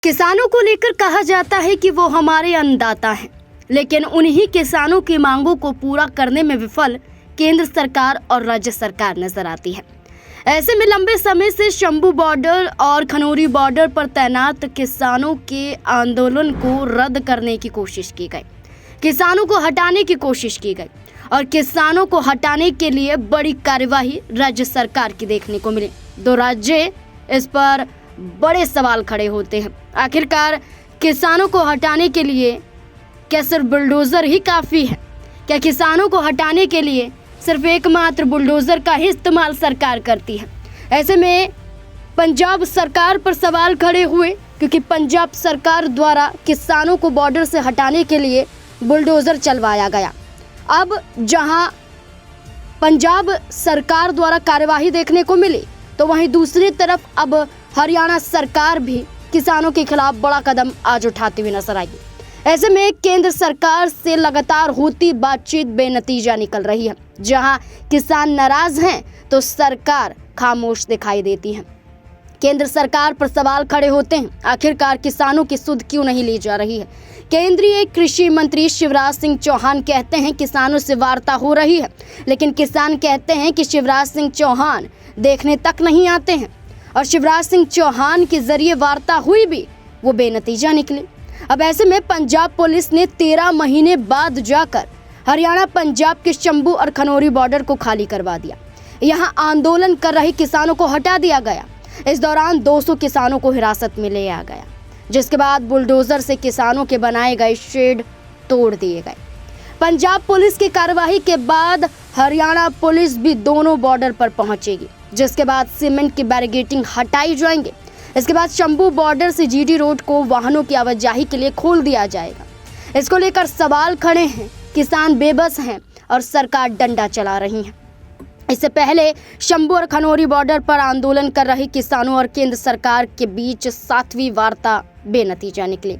किसानों को लेकर कहा जाता है कि वो हमारे अन्नदाता हैं, लेकिन उन्हीं किसानों की मांगों को पूरा करने में विफल केंद्र सरकार और राज्य सरकार नजर आती है। ऐसे में लंबे समय से शंभू बॉर्डर और खनौरी बॉर्डर पर तैनात किसानों के आंदोलन को रद्द करने की कोशिश की गई, किसानों को हटाने की कोशिश की गई और किसानों को हटाने के लिए बड़ी कार्यवाही राज्य सरकार की देखने को मिली। दो राज्य इस पर बड़े सवाल खड़े होते हैं। आखिरकार किसानों को हटाने के लिए क्या सिर्फ बुलडोजर ही काफ़ी है? क्या किसानों को हटाने के लिए सिर्फ एकमात्र बुलडोजर का ही इस्तेमाल सरकार करती है? ऐसे में पंजाब सरकार पर सवाल खड़े हुए, क्योंकि पंजाब सरकार द्वारा किसानों को बॉर्डर से हटाने के लिए बुलडोजर चलवाया गया। अब जहां पंजाब सरकार द्वारा कार्यवाही देखने को मिली, तो वहीं दूसरी तरफ अब हरियाणा सरकार भी किसानों के खिलाफ बड़ा कदम आज उठाती हुई नजर आई। ऐसे में केंद्र सरकार से लगातार होती बातचीत बेनतीजा निकल रही है। जहां किसान नाराज हैं तो सरकार खामोश दिखाई देती है। केंद्र सरकार पर सवाल खड़े होते हैं, आखिरकार किसानों की सुध क्यों नहीं ली जा रही है? केंद्रीय कृषि मंत्री शिवराज सिंह चौहान कहते हैं किसानों से वार्ता हो रही है, लेकिन किसान कहते हैं कि शिवराज सिंह चौहान देखने तक नहीं आते हैं और शिवराज सिंह चौहान के जरिए वार्ता हुई भी वो बेनतीजा निकली। अब ऐसे में पंजाब पुलिस ने 13 महीने बाद जाकर हरियाणा पंजाब के शंभू और खनौरी बॉर्डर को खाली करवा दिया। यहां आंदोलन कर रहे किसानों को हटा दिया गया। इस दौरान 200 किसानों को हिरासत में लिया गया, जिसके बाद बुलडोजर से किसानों के बनाए गए शेड तोड़ दिए गए। पंजाब पुलिस की कार्रवाई के बाद हरियाणा पुलिस भी दोनों बॉर्डर पर पहुंचेगी, जिसके बाद सीमेंट की बैरिकेडिंग हटाई जाएंगे। इसके बाद शंभू बॉर्डर से जीटी रोड को वाहनों की आवाजाही के लिए खोल दिया जाएगा। इसको लेकर सवाल खड़े हैं, किसान बेबस हैं और सरकार डंडा चला रही है। इससे पहले शंभू और खनौरी बॉर्डर पर आंदोलन कर रहे किसानों और केंद्र सरकार के बीच 7वीं वार्ता बेनतीजा निकली।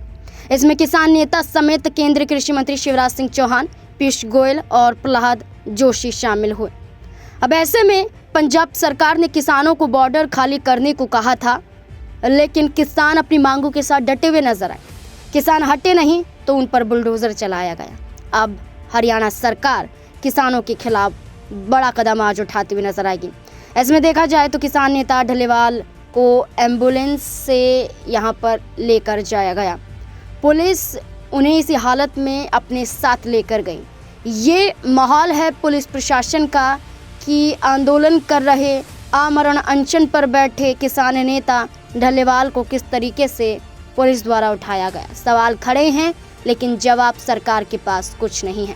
इसमें किसान नेता समेत केंद्रीय कृषि मंत्री शिवराज सिंह चौहान, पीयूष गोयल और प्रहलाद जोशी शामिल हुए। अब ऐसे में पंजाब सरकार ने किसानों को बॉर्डर खाली करने को कहा था, लेकिन किसान अपनी मांगों के साथ डटे हुए नजर आए। किसान हटे नहीं तो उन पर बुलडोजर चलाया गया। अब हरियाणा सरकार किसानों के खिलाफ बड़ा कदम आज उठाती हुई नजर आएगी। ऐसे में देखा जाए तो किसान नेता ढलेवाल को एम्बुलेंस से यहाँ पर लेकर जाया गया। पुलिस उन्हें इसी हालत में अपने साथ लेकर गई। ये माहौल है पुलिस प्रशासन का कि आंदोलन कर रहे आमरण अनशन पर बैठे किसान नेता ढलेवाल को किस तरीके से पुलिस द्वारा उठाया गया। सवाल खड़े हैं, लेकिन जवाब सरकार के पास कुछ नहीं है।